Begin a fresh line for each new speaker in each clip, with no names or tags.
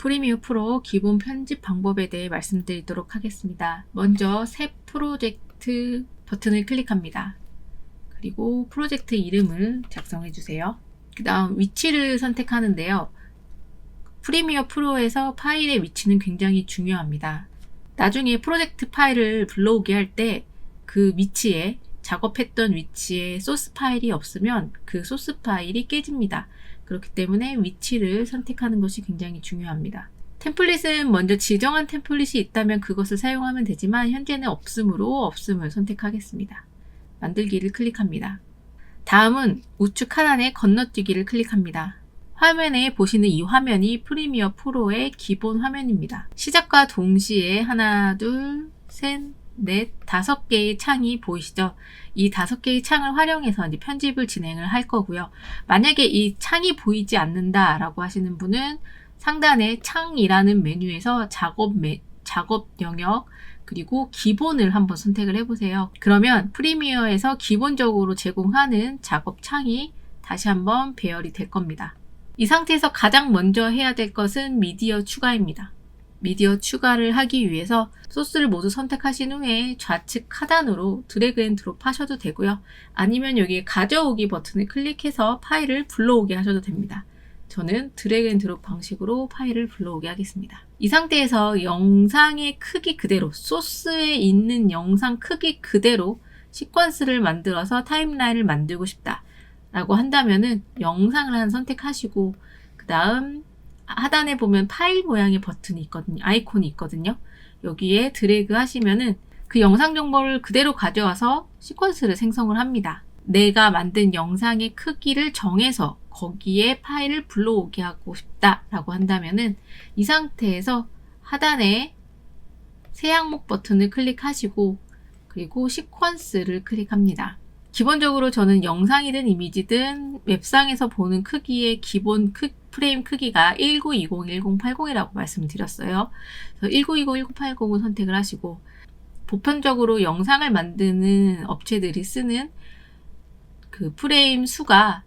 프리미어 프로 기본 편집 방법에 대해 말씀드리도록 하겠습니다. 먼저 새 프로젝트 버튼을 클릭합니다. 그리고 프로젝트 이름을 작성해 주세요. 그 다음 위치를 선택하는데요. 프리미어 프로에서 파일의 위치는 굉장히 중요합니다. 나중에 프로젝트 파일을 불러오게 할 때 그 위치에 작업했던 위치에 소스 파일이 없으면 그 소스 파일이 깨집니다. 그렇기 때문에 위치를 선택하는 것이 굉장히 중요합니다. 템플릿은 먼저 지정한 템플릿이 있다면 그것을 사용하면 되지만 현재는 없으므로 없음을 선택하겠습니다. 만들기를 클릭합니다. 다음은 우측 하단에 건너뛰기를 클릭합니다. 화면에 보시는 이 화면이 프리미어 프로의 기본 화면입니다. 시작과 동시에 하나, 둘, 셋, 넷, 5개의 창이 보이시죠? 이 5개의 창을 활용해서 이제 편집을 진행을 할 거고요. 만약에 이 창이 보이지 않는다 라고 하시는 분은 상단에 창이라는 메뉴에서 작업 영역 그리고 기본을 한번 선택을 해보세요. 그러면 프리미어에서 기본적으로 제공하는 작업 창이 다시 한번 배열이 될 겁니다. 이 상태에서 가장 먼저 해야 될 것은 미디어 추가입니다. 미디어 추가를 하기 위해서 소스를 모두 선택하신 후에 좌측 하단으로 드래그 앤 드롭 하셔도 되고요. 아니면 여기에 가져오기 버튼을 클릭해서 파일을 불러오게 하셔도 됩니다. 저는 드래그 앤 드롭 방식으로 파일을 불러오게 하겠습니다. 이 상태에서 영상의 크기 그대로, 소스에 있는 영상 크기 그대로 시퀀스를 만들어서 타임라인을 만들고 싶다 라고 한다면은 영상을 하나 선택하시고 그 다음 하단에 보면 파일 모양의 버튼이 있거든요. 아이콘이 있거든요. 여기에 드래그 하시면은 그 영상 정보를 그대로 가져와서 시퀀스를 생성을 합니다. 내가 만든 영상의 크기를 정해서 거기에 파일을 불러오게 하고 싶다라고 한다면은 이 상태에서 하단에 새 항목 버튼을 클릭하시고 그리고 시퀀스를 클릭합니다. 기본적으로 저는 영상이든 이미지든 웹상에서 보는 크기의 기본 프레임 크기가 1920-1080이라고 말씀드렸어요. 그래서 1920-1080을 선택을 하시고 보편적으로 영상을 만드는 업체들이 쓰는 그 프레임 수가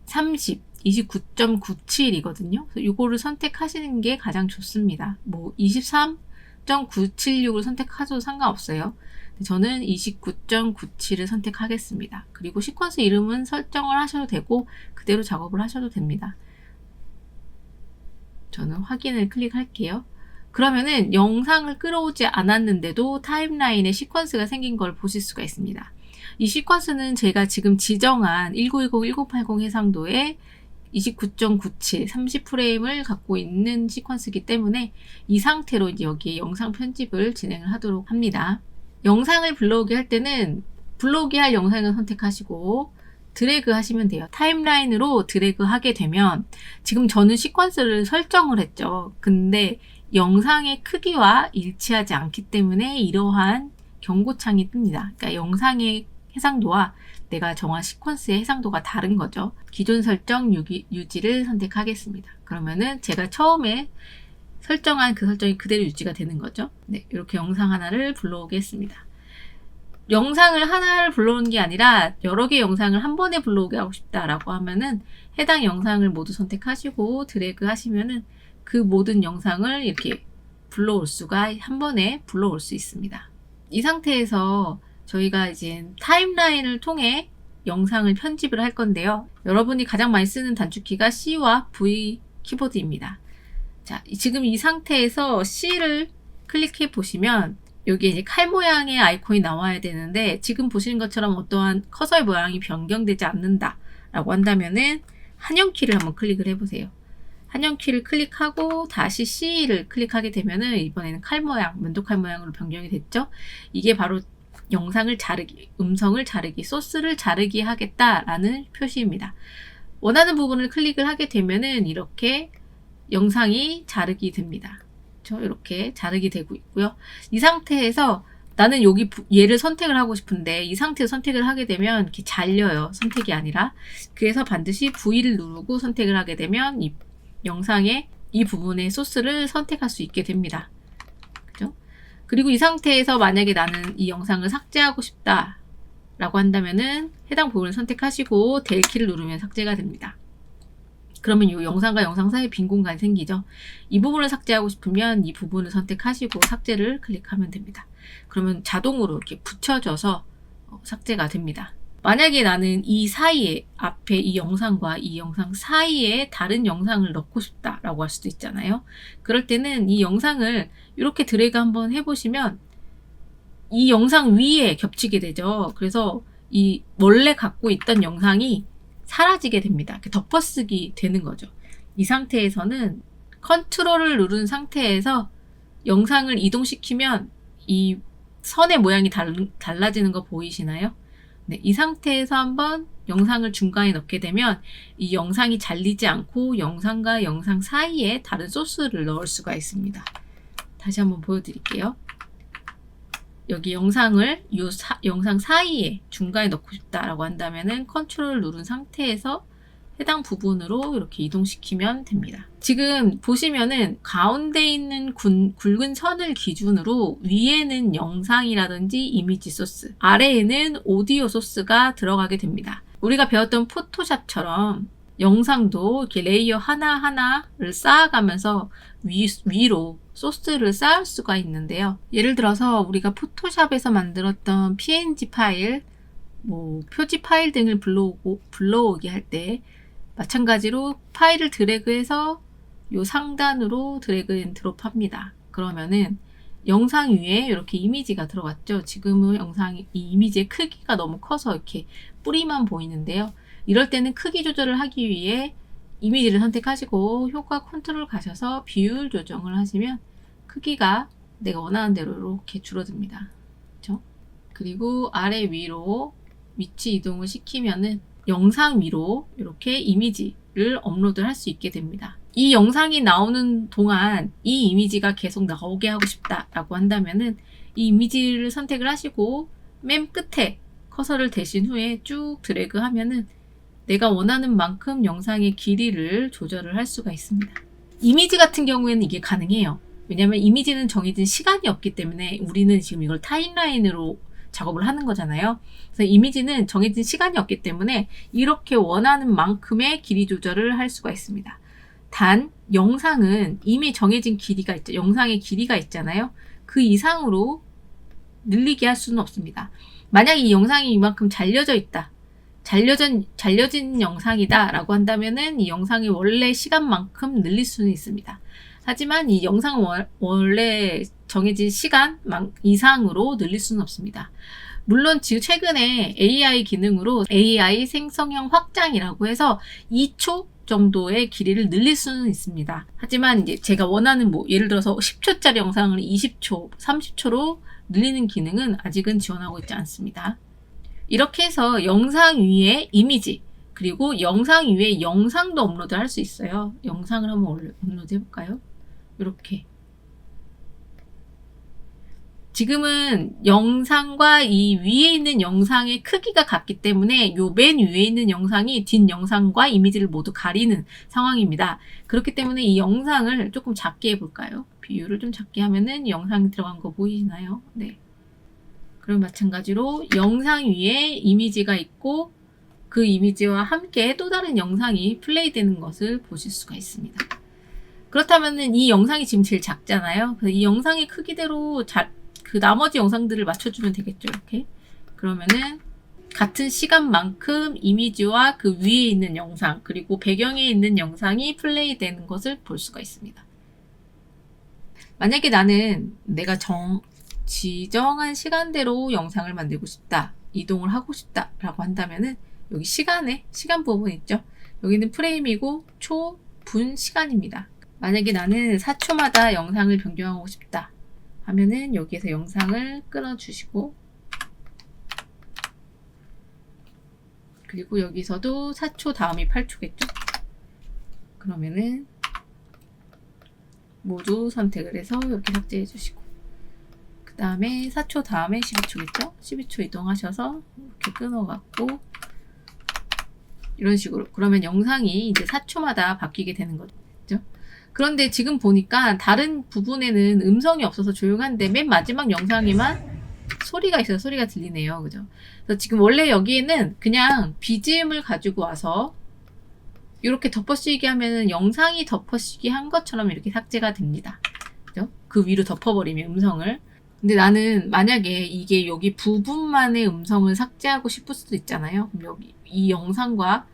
30, 29.97이거든요. 그래서 이거를 선택하시는 게 가장 좋습니다. 뭐 23.976을 선택하셔도 상관없어요. 저는 29.97을 선택하겠습니다. 그리고 시퀀스 이름은 설정을 하셔도 되고 그대로 작업을 하셔도 됩니다. 저는 확인을 클릭할게요. 그러면은 영상을 끌어오지 않았는데도 타임라인에 시퀀스가 생긴 걸 보실 수가 있습니다. 이 시퀀스는 제가 지금 지정한 1920-1080 해상도의 29.97, 30프레임을 갖고 있는 시퀀스이기 때문에 이 상태로 이제 여기에 영상 편집을 진행을 하도록 합니다. 영상을 불러오게 할 때는 불러오게 할 영상을 선택하시고 드래그 하시면 돼요. 타임라인으로 드래그 하게 되면 지금 저는 시퀀스를 설정을 했죠. 근데 영상의 크기와 일치하지 않기 때문에 이러한 경고창이 뜹니다. 그러니까 영상의 해상도와 내가 정한 시퀀스의 해상도가 다른 거죠. 기존 설정 유지를 선택하겠습니다. 그러면은 제가 처음에 설정한 그 설정이 그대로 유지가 되는 거죠. 네, 이렇게 영상 하나를 불러오겠습니다. 영상을 하나를 불러오는 게 아니라 여러 개의 영상을 한 번에 불러오게 하고 싶다라고 하면은 해당 영상을 모두 선택하시고 드래그 하시면은 그 모든 영상을 이렇게 불러올 수가 한 번에 불러올 수 있습니다. 이 상태에서 저희가 이제 타임라인을 통해 영상을 편집을 할 건데요. 여러분이 가장 많이 쓰는 단축키가 C와 V 키보드입니다. 자, 지금 이 상태에서 C를 클릭해 보시면 여기에 이제 칼 모양의 아이콘이 나와야 되는데 지금 보시는 것처럼 어떠한 커서의 모양이 변경되지 않는다 라고 한다면은 한영키를 한번 클릭을 해보세요. 한영키를 클릭하고 다시 C를 클릭하게 되면은 이번에는 칼 모양, 면도칼 모양으로 변경이 됐죠. 이게 바로 영상을 자르기, 음성을 자르기, 소스를 자르기 하겠다라는 표시입니다. 원하는 부분을 클릭을 하게 되면은 이렇게 영상이 자르기 됩니다. 이렇게 자르기 되고 있고요. 이 상태에서 나는 여기 얘를 선택을 하고 싶은데 이 상태에서 선택을 하게 되면 이렇게 잘려요. 선택이 아니라. 그래서 반드시 V를 누르고 선택을 하게 되면 이 영상의 이 부분의 소스를 선택할 수 있게 됩니다. 그죠? 그리고 이 상태에서 만약에 나는 이 영상을 삭제하고 싶다 라고 한다면은 해당 부분을 선택하시고 델 키를 누르면 삭제가 됩니다. 그러면 이 영상과 영상 사이에 빈 공간이 생기죠. 이 부분을 삭제하고 싶으면 이 부분을 선택하시고 삭제를 클릭하면 됩니다. 그러면 자동으로 이렇게 붙여져서 삭제가 됩니다. 만약에 나는 이 사이에 앞에 이 영상과 이 영상 사이에 다른 영상을 넣고 싶다라고 할 수도 있잖아요. 그럴 때는 이 영상을 이렇게 드래그 한번 해보시면 이 영상 위에 겹치게 되죠. 그래서 이 원래 갖고 있던 영상이 사라지게 됩니다. 이렇게 덮어쓰기 되는 거죠. 이 상태에서는 컨트롤을 누른 상태에서 영상을 이동시키면 이 선의 모양이 달라지는 거 보이시나요? 네, 이 상태에서 한번 영상을 중간에 넣게 되면 이 영상이 잘리지 않고 영상과 영상 사이에 다른 소스를 넣을 수가 있습니다. 다시 한번 보여드릴게요. 여기 영상을 영상 사이에 중간에 넣고 싶다라고 한다면은 컨트롤을 누른 상태에서 해당 부분으로 이렇게 이동시키면 됩니다. 지금 보시면은 가운데 있는 굵은 선을 기준으로 위에는 영상이라든지 이미지 소스, 아래에는 오디오 소스가 들어가게 됩니다. 우리가 배웠던 포토샵처럼 영상도 이렇게 레이어 하나하나를 쌓아가면서 위로 소스를 쌓을 수가 있는데요. 예를 들어서 우리가 포토샵에서 만들었던 PNG 파일, 표지 파일 등을 불러오게 할 때 마찬가지로 파일을 드래그해서 요 상단으로 드래그 앤 드롭 합니다. 그러면은 영상 위에 이렇게 이미지가 들어갔죠. 지금은 이 이미지의 크기가 너무 커서 이렇게 뿌리만 보이는데요. 이럴 때는 크기 조절을 하기 위해 이미지를 선택하시고 효과 컨트롤 가셔서 비율 조정을 하시면 크기가 내가 원하는 대로 이렇게 줄어듭니다. 그렇죠? 그리고 아래 위로 위치 이동을 시키면은 영상 위로 이렇게 이미지를 업로드할 수 있게 됩니다. 이 영상이 나오는 동안 이 이미지가 계속 나오게 하고 싶다라고 한다면은 이 이미지를 선택을 하시고 맨 끝에 커서를 대신 후에 쭉 드래그 하면은 내가 원하는 만큼 영상의 길이를 조절을 할 수가 있습니다. 이미지 같은 경우에는 이게 가능해요. 왜냐하면 이미지는 정해진 시간이 없기 때문에 우리는 지금 이걸 타임라인으로 작업을 하는 거잖아요. 그래서 이미지는 정해진 시간이 없기 때문에 이렇게 원하는 만큼의 길이 조절을 할 수가 있습니다. 단 영상은 이미 정해진 길이가 있죠. 영상의 길이가 있잖아요. 그 이상으로 늘리게 할 수는 없습니다. 만약 이 영상이 이만큼 잘려져 있다. 잘려진 영상이다 라고 한다면은 이 영상의 원래 시간만큼 늘릴 수는 있습니다. 하지만 이 영상 원래 정해진 시간 이상으로 늘릴 수는 없습니다. 물론 지금 최근에 AI 기능으로 AI 생성형 확장이라고 해서 2초 정도의 길이를 늘릴 수는 있습니다. 하지만 이제 제가 원하는 예를 들어서 10초짜리 영상을 20초, 30초로 늘리는 기능은 아직은 지원하고 있지 않습니다. 이렇게 해서 영상 위에 이미지, 그리고 영상 위에 영상도 업로드 할 수 있어요. 영상을 한번 업로드 해볼까요? 이렇게. 지금은 영상과 이 위에 있는 영상의 크기가 같기 때문에 요 맨 위에 있는 영상이 뒷 영상과 이미지를 모두 가리는 상황입니다. 그렇기 때문에 이 영상을 조금 작게 해볼까요? 비율을 좀 작게 하면은 영상이 들어간 거 보이시나요? 네. 그럼 마찬가지로 영상 위에 이미지가 있고 그 이미지와 함께 또 다른 영상이 플레이되는 것을 보실 수가 있습니다. 그렇다면은 이 영상이 지금 제일 작잖아요. 그래서 이 영상의 크기대로 그 나머지 영상들을 맞춰주면 되겠죠. 이렇게. 그러면은 같은 시간만큼 이미지와 그 위에 있는 영상 그리고 배경에 있는 영상이 플레이되는 것을 볼 수가 있습니다. 만약에 나는 내가 지정한 시간대로 영상을 만들고 싶다, 이동을 하고 싶다 라고 한다면은 여기 시간 부분 있죠. 여기는 프레임이고 초, 분, 시간입니다. 만약에 나는 4초마다 영상을 변경하고 싶다 하면은 여기에서 영상을 끊어주시고 그리고 여기서도 4초 다음이 8초겠죠? 그러면은 모두 선택을 해서 이렇게 삭제해 주시고 그 다음에 4초 다음에 12초겠죠? 12초 이동하셔서 이렇게 끊어갖고 이런 식으로 그러면 영상이 이제 4초마다 바뀌게 되는 거죠. 그런데 지금 보니까 다른 부분에는 음성이 없어서 조용한데 맨 마지막 영상에만 소리가 있어서 소리가 들리네요. 그죠? 그래서 지금 원래 여기에는 그냥 BGM을 가지고 와서 이렇게 덮어씌우기 하면은 영상이 덮어씌우기 한 것처럼 이렇게 삭제가 됩니다. 그죠? 그 위로 덮어버리면 음성을. 근데 나는 만약에 이게 여기 부분만의 음성을 삭제하고 싶을 수도 있잖아요. 그럼 여기 이 영상과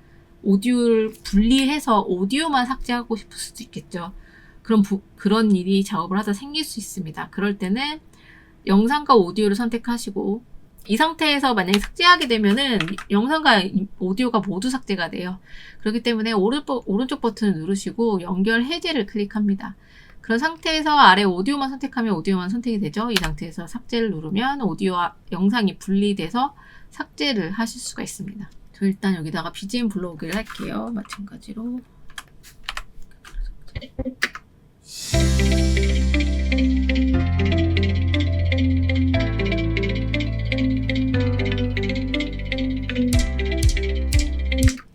오디오를 분리해서 오디오만 삭제하고 싶을 수도 있겠죠. 그런 일이 작업을 하다 생길 수 있습니다. 그럴 때는 영상과 오디오를 선택하시고, 이 상태에서 만약에 삭제하게 되면은 영상과 오디오가 모두 삭제가 돼요. 그렇기 때문에 오른쪽 버튼을 누르시고 연결 해제를 클릭합니다. 그런 상태에서 아래 오디오만 선택하면 오디오만 선택이 되죠. 이 상태에서 삭제를 누르면 오디오와 영상이 분리돼서 삭제를 하실 수가 있습니다. 저 일단 여기다가 BGM 불러오기를 할게요. 마찬가지로.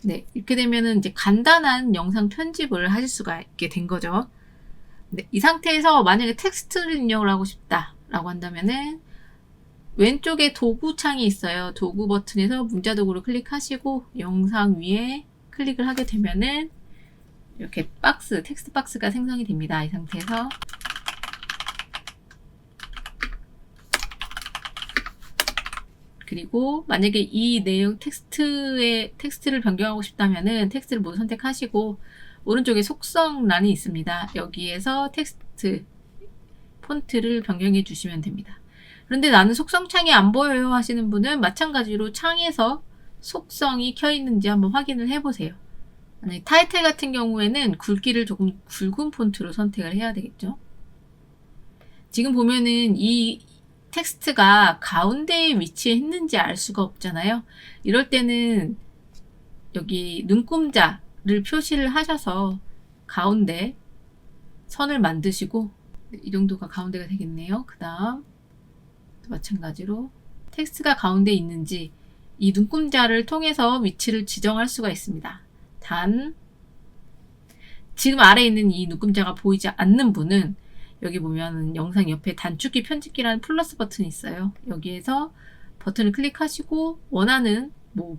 네, 이렇게 되면은 이제 간단한 영상 편집을 하실 수가 있게 된 거죠. 네, 이 상태에서 만약에 텍스트를 입력을 하고 싶다라고 한다면은 왼쪽에 도구 창이 있어요. 도구 버튼에서 문자 도구를 클릭하시고 영상 위에 클릭을 하게 되면은 이렇게 텍스트 박스가 생성이 됩니다. 이 상태에서 그리고 만약에 이 내용 텍스트를 변경하고 싶다면은 텍스트를 모두 선택하시고 오른쪽에 속성란이 있습니다. 여기에서 텍스트 폰트를 변경해 주시면 됩니다. 그런데 나는 속성창이 안 보여요 하시는 분은 마찬가지로 창에서 속성이 켜 있는지 한번 확인을 해 보세요. 만약에 타이틀 같은 경우에는 굵기를 조금 굵은 폰트로 선택을 해야 되겠죠. 지금 보면은 이 텍스트가 가운데에 위치했는지 알 수가 없잖아요. 이럴 때는 여기 눈금자를 표시를 하셔서 가운데 선을 만드시고 이 정도가 가운데가 되겠네요. 그 다음 마찬가지로 텍스트가 가운데 있는지 이 눈금자를 통해서 위치를 지정할 수가 있습니다. 단 지금 아래에 있는 이 눈금자가 보이지 않는 분은 여기 보면 영상 옆에 단축키 편집기라는 플러스 버튼이 있어요. 여기에서 버튼을 클릭하시고 원하는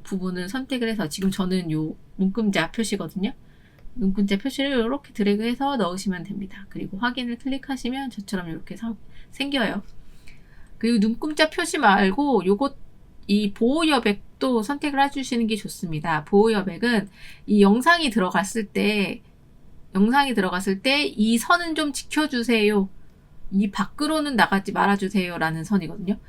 부분을 선택을 해서 지금 저는 요 눈금자 표시거든요. 눈금자 표시를 이렇게 드래그해서 넣으시면 됩니다. 그리고 확인을 클릭하시면 저처럼 이렇게 생겨요. 그리고 눈금자 표시 말고 이 보호 여백도 선택을 해주시는 게 좋습니다. 보호 여백은 이 영상이 들어갔을 때 이 선은 좀 지켜주세요. 이 밖으로는 나가지 말아주세요. 라는 선이거든요.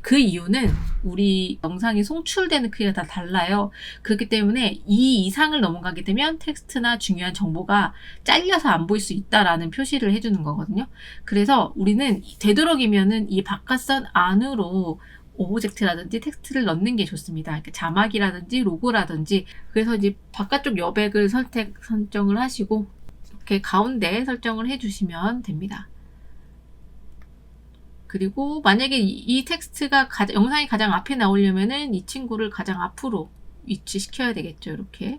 그 이유는 우리 영상이 송출되는 크기가 다 달라요. 그렇기 때문에 이 이상을 넘어가게 되면 텍스트나 중요한 정보가 잘려서 안 보일 수 있다라는 표시를 해주는 거거든요. 그래서 우리는 되도록이면은 이 바깥선 안으로 오브젝트라든지 텍스트를 넣는 게 좋습니다. 이렇게 자막이라든지 로고라든지. 그래서 이제 바깥쪽 여백을 설정을 하시고 이렇게 가운데 설정을 해주시면 됩니다. 그리고 만약에 이 텍스트가 영상이 가장 앞에 나오려면은 이 친구를 가장 앞으로 위치시켜야 되겠죠. 이렇게.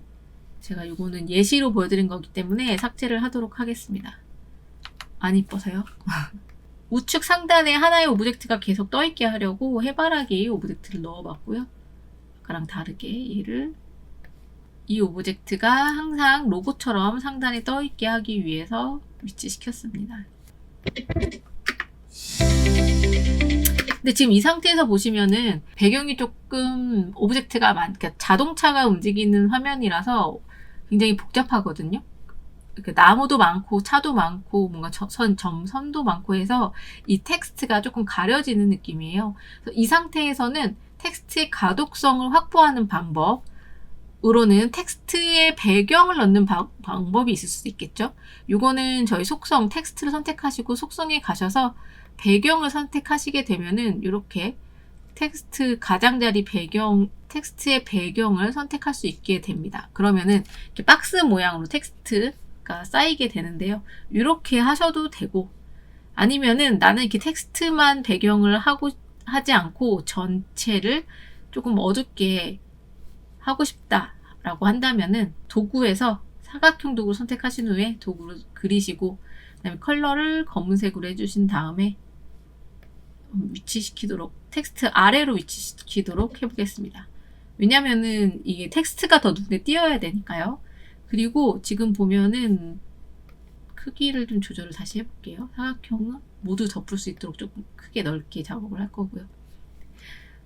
제가 이거는 예시로 보여드린 거기 때문에 삭제를 하도록 하겠습니다. 안 이뻐서요. 우측 상단에 하나의 오브젝트가 계속 떠있게 하려고 해바라기 오브젝트를 넣어봤고요. 아까랑 다르게 이 오브젝트가 항상 로고처럼 상단에 떠있게 하기 위해서 위치시켰습니다. 근데 지금 이 상태에서 보시면은 배경이 조금 오브젝트가 그러니까 자동차가 움직이는 화면이라서 굉장히 복잡하거든요. 나무도 많고 차도 많고 뭔가 선도 많고 해서 이 텍스트가 조금 가려지는 느낌이에요. 이 상태에서는 텍스트의 가독성을 확보하는 방법으로는 텍스트의 배경을 넣는 방법이 있을 수도 있겠죠. 이거는 저희 속성 텍스트를 선택하시고 속성에 가셔서 배경을 선택하시게 되면은 이렇게 텍스트 가장자리 텍스트의 배경을 선택할 수 있게 됩니다. 그러면은 이렇게 박스 모양으로 텍스트가 쌓이게 되는데요. 이렇게 하셔도 되고, 아니면은 나는 이렇게 텍스트만 배경을 하지 않고 전체를 조금 어둡게 하고 싶다라고 한다면은 도구에서 사각형 도구를 선택하신 후에 도구를 그리시고, 그다음에 컬러를 검은색으로 해주신 다음에 위치시키도록, 텍스트 아래로 위치시키도록 해보겠습니다. 왜냐면은 이게 텍스트가 더 눈에 띄어야 되니까요. 그리고 지금 보면은 크기를 좀 조절을 다시 해볼게요. 사각형은 모두 덮을 수 있도록 조금 크게 넓게 작업을 할 거고요.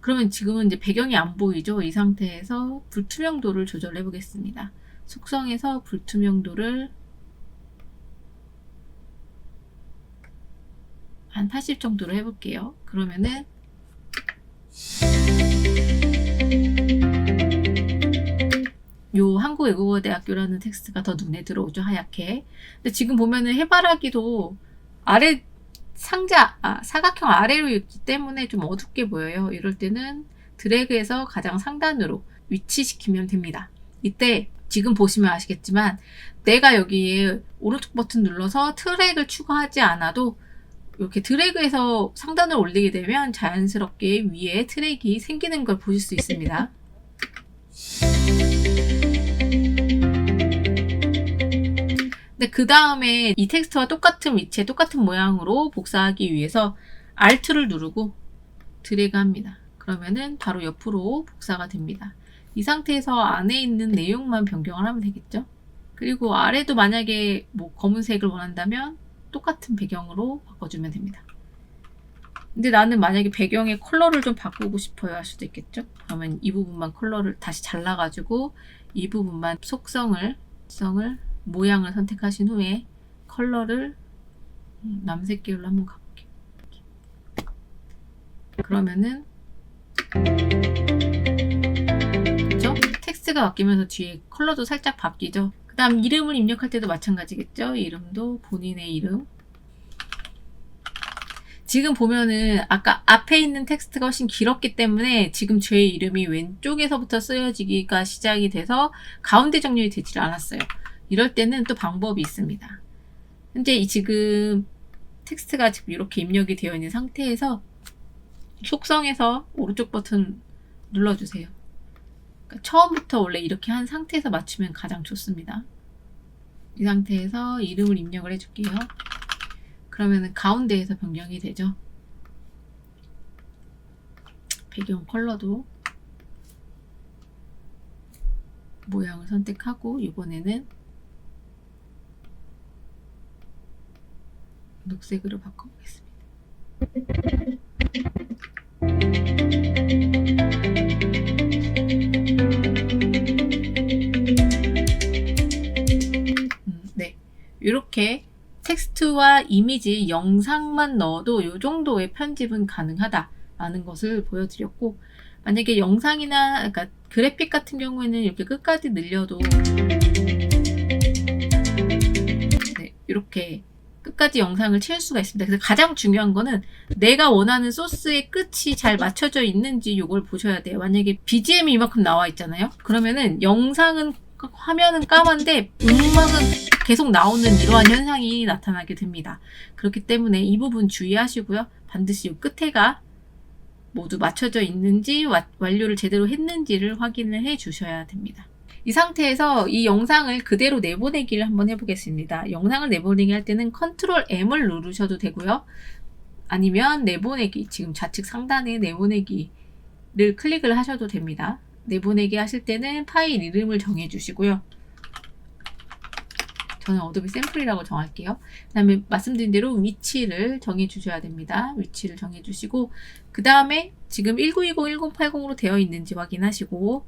그러면 지금은 이제 배경이 안 보이죠? 이 상태에서 불투명도를 조절해 보겠습니다. 속성에서 불투명도를 한 80 정도로 해볼게요. 그러면은 요 한국외국어대학교라는 텍스트가 더 눈에 들어오죠, 하얗게. 근데 지금 보면은 해바라기도 아래 사각형 아래로 있기 때문에 좀 어둡게 보여요. 이럴 때는 드래그해서 가장 상단으로 위치시키면 됩니다. 이때 지금 보시면 아시겠지만 내가 여기에 오른쪽 버튼 눌러서 트랙을 추가하지 않아도 이렇게 드래그해서 상단을 올리게 되면 자연스럽게 위에 트랙이 생기는 걸 보실 수 있습니다. 근데 그 다음에 이 텍스트와 똑같은 위치에 똑같은 모양으로 복사하기 위해서 Alt를 누르고 드래그 합니다. 그러면은 바로 옆으로 복사가 됩니다. 이 상태에서 안에 있는 내용만 변경을 하면 되겠죠. 그리고 아래도 만약에 뭐 검은색을 원한다면 똑같은 배경으로 바꿔주면 됩니다. 근데 나는 만약에 배경의 컬러를 좀 바꾸고 싶어요 할 수도 있겠죠. 그러면 이 부분만 컬러를 다시 잘라가지고 이 부분만 속성을 모양을 선택하신 후에 컬러를 남색 계열로 한번 가볼게요. 그러면은 그렇죠? 텍스트가 바뀌면서 뒤에 컬러도 살짝 바뀌죠. 그 다음 이름을 입력할 때도 마찬가지겠죠. 이름도 본인의 이름. 지금 보면은 아까 앞에 있는 텍스트가 훨씬 길었기 때문에 지금 제 이름이 왼쪽에서부터 쓰여지기가 시작이 돼서 가운데 정렬이 되질 않았어요. 이럴 때는 또 방법이 있습니다. 현재 지금 텍스트가 지금 이렇게 입력이 되어 있는 상태에서 속성에서 오른쪽 버튼 눌러주세요. 그러니까 처음부터 원래 이렇게 한 상태에서 맞추면 가장 좋습니다. 이 상태에서 이름을 입력을 해줄게요. 그러면은 가운데에서 변경이 되죠. 배경 컬러도 모양을 선택하고 이번에는 녹색으로 바꿔보겠습니다. 네, 이렇게 텍스트와 이미지, 영상만 넣어도 이 정도의 편집은 가능하다라는 것을 보여드렸고, 만약에 영상이나 그러니까 그래픽 같은 경우에는 이렇게 끝까지 늘려도 네, 이렇게 끝까지 영상을 채울 수가 있습니다. 그래서 가장 중요한 거는 내가 원하는 소스의 끝이 잘 맞춰져 있는지 이걸 보셔야 돼요. 만약에 BGM이 이만큼 나와 있잖아요. 그러면은 영상은 화면은 까만데 음악은 계속 나오는 이러한 현상이 나타나게 됩니다. 그렇기 때문에 이 부분 주의하시고요. 반드시 이 끝에가 모두 맞춰져 있는지 완료를 제대로 했는지를 확인을 해 주셔야 됩니다. 이 상태에서 이 영상을 그대로 내보내기를 한번 해보겠습니다. 영상을 내보내기 할 때는 Ctrl M을 누르셔도 되고요. 아니면 내보내기, 지금 좌측 상단에 내보내기를 클릭을 하셔도 됩니다. 내보내기 하실 때는 파일 이름을 정해주시고요. 저는 어도비 샘플이라고 정할게요. 그 다음에 말씀드린 대로 위치를 정해주셔야 됩니다. 위치를 정해주시고 그 다음에 지금 1920, 1080으로 되어 있는지 확인하시고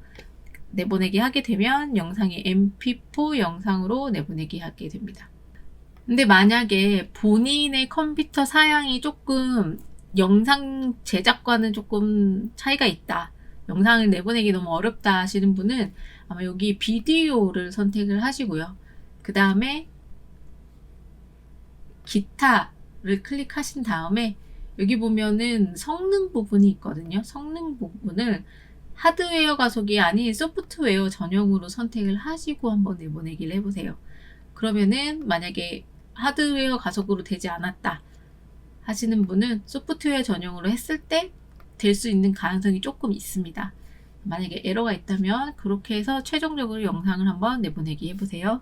내보내기 하게 되면 영상이 MP4 영상으로 내보내기 하게 됩니다. 근데 만약에 본인의 컴퓨터 사양이 조금 영상 제작과는 조금 차이가 있다. 영상을 내보내기 너무 어렵다 하시는 분은 아마 여기 비디오를 선택을 하시고요. 그 다음에 기타를 클릭하신 다음에 여기 보면은 성능 부분이 있거든요. 성능 부분을 하드웨어 가속이 아닌 소프트웨어 전용으로 선택을 하시고 한번 내보내기를 해보세요. 그러면은 만약에 하드웨어 가속으로 되지 않았다 하시는 분은 소프트웨어 전용으로 했을 때 될 수 있는 가능성이 조금 있습니다. 만약에 에러가 있다면 그렇게 해서 최종적으로 영상을 한번 내보내기 해보세요.